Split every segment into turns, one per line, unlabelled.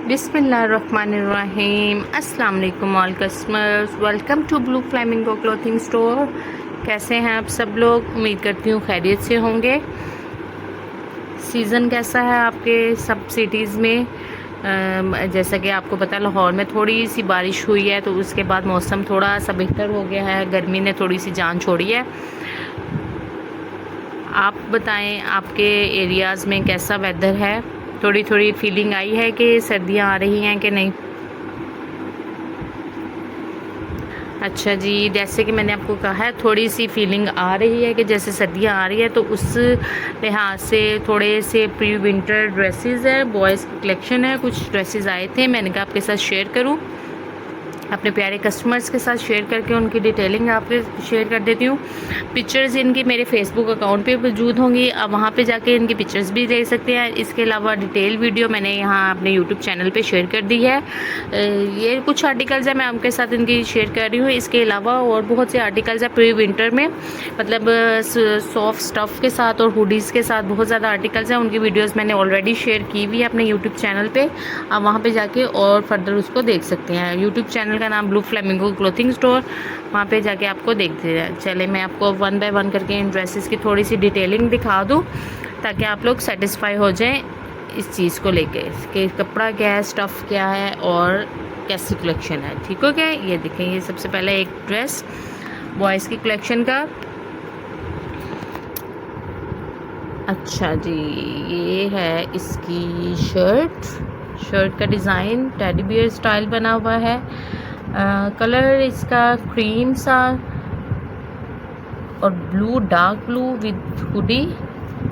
बिस्मिल्लाहिर्रहमानिर्रहीम। अस्सलाम वालेकुम all customers, welcome to Blue Flamingo clothing store. कैसे हैं आप सब लोग? उम्मीद करती हूँ खैरियत से होंगे। सीज़न कैसा है आपके सब सिटीज़ में? जैसा कि आपको पता है लाहौर में थोड़ी सी बारिश हुई है, तो उसके बाद मौसम थोड़ा सा बेहतर हो गया है। गर्मी ने थोड़ी सी जान छोड़ी है। आप बताएं आपके एरियाज़ में कैसा वेदर है? थोड़ी थोड़ी फीलिंग आई है कि सर्दियाँ आ रही हैं कि नहीं? अच्छा जी, जैसे कि मैंने आपको कहा है थोड़ी सी फीलिंग आ रही है कि जैसे सर्दियाँ आ रही है, तो उस लिहाज से थोड़े से प्री विंटर ड्रेसेस है, बॉयज़ की कलेक्शन है। कुछ ड्रेसेस आए थे, मैंने कहा आपके साथ शेयर करूं, अपने प्यारे कस्टमर्स के साथ शेयर करके उनकी डिटेलिंग आपके शेयर कर देती हूँ। पिक्चर्स इनकी मेरे फेसबुक अकाउंट पे मौजूद होंगी, आप वहाँ पे जाके इनकी पिक्चर्स भी देख सकते हैं। इसके अलावा डिटेल वीडियो मैंने यहाँ अपने यूट्यूब चैनल पे शेयर कर दी है। ये कुछ आर्टिकल्स हैं, मैं आपके साथ इनकी शेयर कर रही हूँ। इसके अलावा और बहुत से आर्टिकल्स हैं प्री विंटर में, मतलब सॉफ्ट स्टफ़ के साथ और हुडीज़ के साथ बहुत ज़्यादा आर्टिकल्स हैं। उनकी वीडियोज़ मैंने ऑलरेडी शेयर की हुई है अपने यूट्यूब चैनल पर, आप वहाँ पर जाके और फर्दर उसको देख सकते हैं। यूट्यूब चैनल का नाम ब्लू फ्लेमिंगो क्लोथिंग स्टोर, वहाँ पे जाके आपको देखते हैं। चले मैं आपको वन बाय वन करके इन ड्रेसेस की थोड़ी सी डिटेलिंग दिखा दूँ, ताकि आप लोग सेटिस्फाई हो जाएं इस चीज़ को लेके कि कपड़ा क्या है, स्टफ़ क्या है और कैसी कलेक्शन है। ठीक हो गया? ये देखें, ये सबसे पहले एक ड्रेस बॉयज़ की कलेक्शन का। अच्छा जी, ये है इसकी शर्ट का डिज़ाइन टेडी बियर स्टाइल बना हुआ है। कलर इसका क्रीम सा और blue, dark blue with hoodie.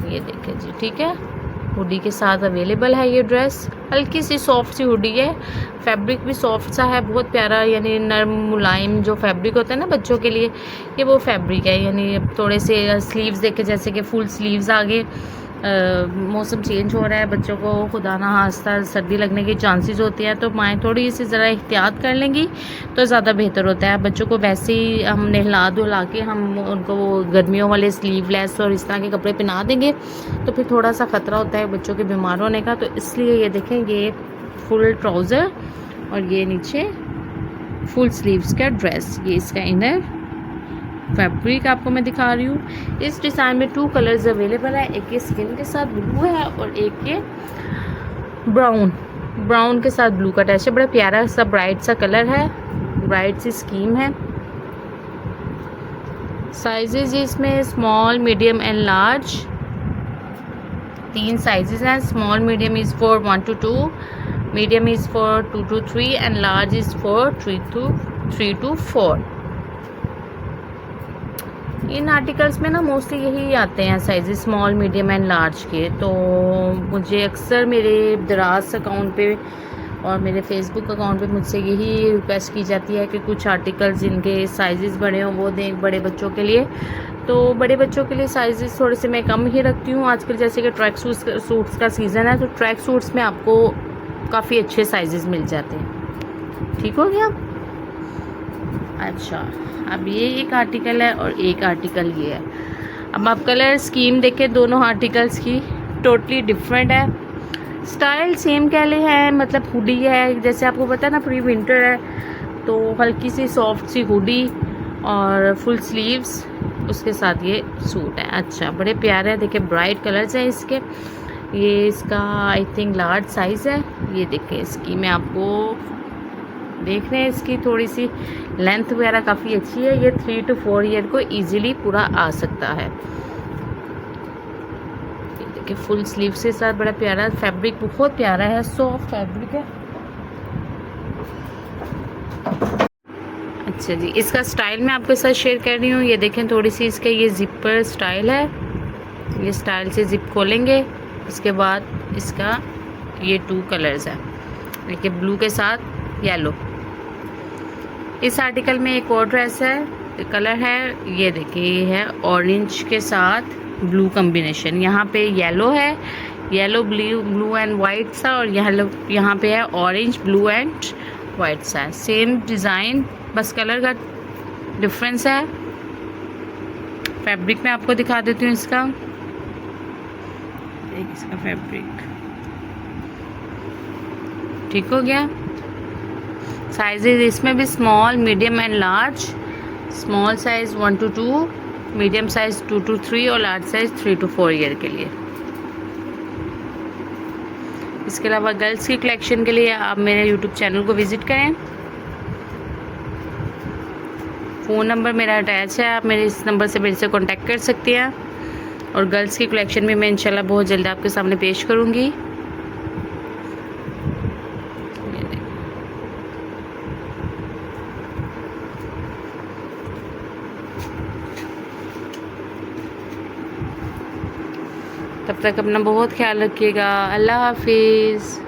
ये देखें जी, ठीक है, हुडी के साथ अवेलेबल है ये ड्रेस। हल्की सी सॉफ्ट सी हुडी है, फैब्रिक भी सॉफ्ट सा है, बहुत प्यारा, यानी नरम मुलायम जो फैब्रिक होता है ना बच्चों के लिए, ये वो फैब्रिक है। यानी थोड़े से स्लीव्स देखे, जैसे कि फुल स्लीव्स आगे। मौसम चेंज हो रहा है, बच्चों को खुदा ना खास्ता सर्दी लगने की चांसेस होती हैं, तो माएँ थोड़ी सी ज़रा एहतियात कर लेंगी तो ज़्यादा बेहतर होता है। बच्चों को वैसे ही हम नहला धुला के हम उनको वो गर्मियों वाले स्लीवलेस और इस तरह के कपड़े पहना देंगे, तो फिर थोड़ा सा ख़तरा होता है बच्चों के बीमार होने का। तो इसलिए ये देखें, ये फुल ट्राउज़र और ये नीचे फुल स्लीव्स का ड्रेस, ये इसका इनर फैब्रिक आपको मैं दिखा रही हूँ। इस डिज़ाइन में 2 कलर्स अवेलेबल है, एक ये स्किन के साथ ब्लू है और एक ये ब्राउन के साथ ब्लू का टच है। बड़ा प्यारा सा ब्राइट सा कलर है, ब्राइट सी स्कीम है। साइजेज इसमें small, medium and large, 3 sizes हैं। Small medium is for 1 to 2, medium is for 2 to 3 and large is for 3 to 4। इन आर्टिकल्स में ना मोस्टली यही आते हैं size, small, medium and large के। तो मुझे अक्सर मेरे दराज अकाउंट पे और मेरे फेसबुक अकाउंट पे मुझसे यही रिक्वेस्ट की जाती है कि कुछ आर्टिकल्स जिनके साइज़ बड़े हों वो दें बड़े बच्चों के लिए। तो बड़े बच्चों के लिए साइज़ थोड़े से मैं कम ही रखती हूँ। आजकल जैसे कि ट्रैक सूट्स का सीज़न है, तो ट्रैक सूट्स में आपको काफ़ी अच्छे साइज़ मिल जाते हैं। ठीक हो गया? अच्छा, अब ये एक आर्टिकल है और एक आर्टिकल ये है। अब आप कलर स्कीम देखें दोनों आर्टिकल्स की, टोटली डिफरेंट है। स्टाइल सेम कह ले है, मतलब हुडी है, जैसे आपको पता है ना प्री विंटर है, तो हल्की सी सॉफ्ट सी हुडी और फुल स्लीव्स, उसके साथ ये सूट है। अच्छा, बड़े प्यारे हैं, देखिए ब्राइट कलर्स हैं इसके। ये इसका आई थिंक लार्ज साइज़ है। ये देखें, इसकी मैं आपको देख रहे हैं, इसकी थोड़ी सी लेंथ वगैरह काफ़ी अच्छी है। ये 3 to 4 ईयर को इजीली पूरा आ सकता है। ये देखिए फुल स्लीव के साथ, बड़ा प्यारा फैब्रिक, बहुत प्यारा है, सॉफ्ट फैब्रिक है। अच्छा जी, इसका स्टाइल मैं आपके साथ शेयर कर रही हूँ। ये देखें, थोड़ी सी इसका ये जिपर स्टाइल है। ये स्टाइल से जिप खोलेंगे, उसके बाद इसका ये 2 कलर्स है, देखिए ब्लू के साथ येलो। इस आर्टिकल में एक और ड्रेस है, कलर है ये देखिए, ये है ऑरेंज के साथ ब्लू कॉम्बिनेशन। यहाँ पे येलो है, येलो ब्लू एंड वाइट सा, और यहाँ पे है ऑरेंज ब्लू एंड वाइट सा। सेम डिज़ाइन, बस कलर का डिफरेंस है। फैब्रिक मैं आपको दिखा देती हूँ इसका, इसका फैब्रिक ठीक हो गया। साइजेज इसमें भी small, medium and large. Small size 1 to 2, medium size 2 to 3 और लार्ज साइज़ 3 to 4 ईयर के लिए। इसके अलावा गर्ल्स की कलेक्शन के लिए आप मेरे यूट्यूब चैनल को विज़िट करें। फ़ोन नंबर मेरा अटैच है, आप मेरे इस नंबर से मेरे से कॉन्टैक्ट कर सकते हैं। और गर्ल्स की कलेक्शन भी मैं इंशाल्लाह बहुत जल्द आपके सामने पेश करूँगी। तब तक अपना बहुत ख्याल रखिएगा। अल्लाह हाफिज़।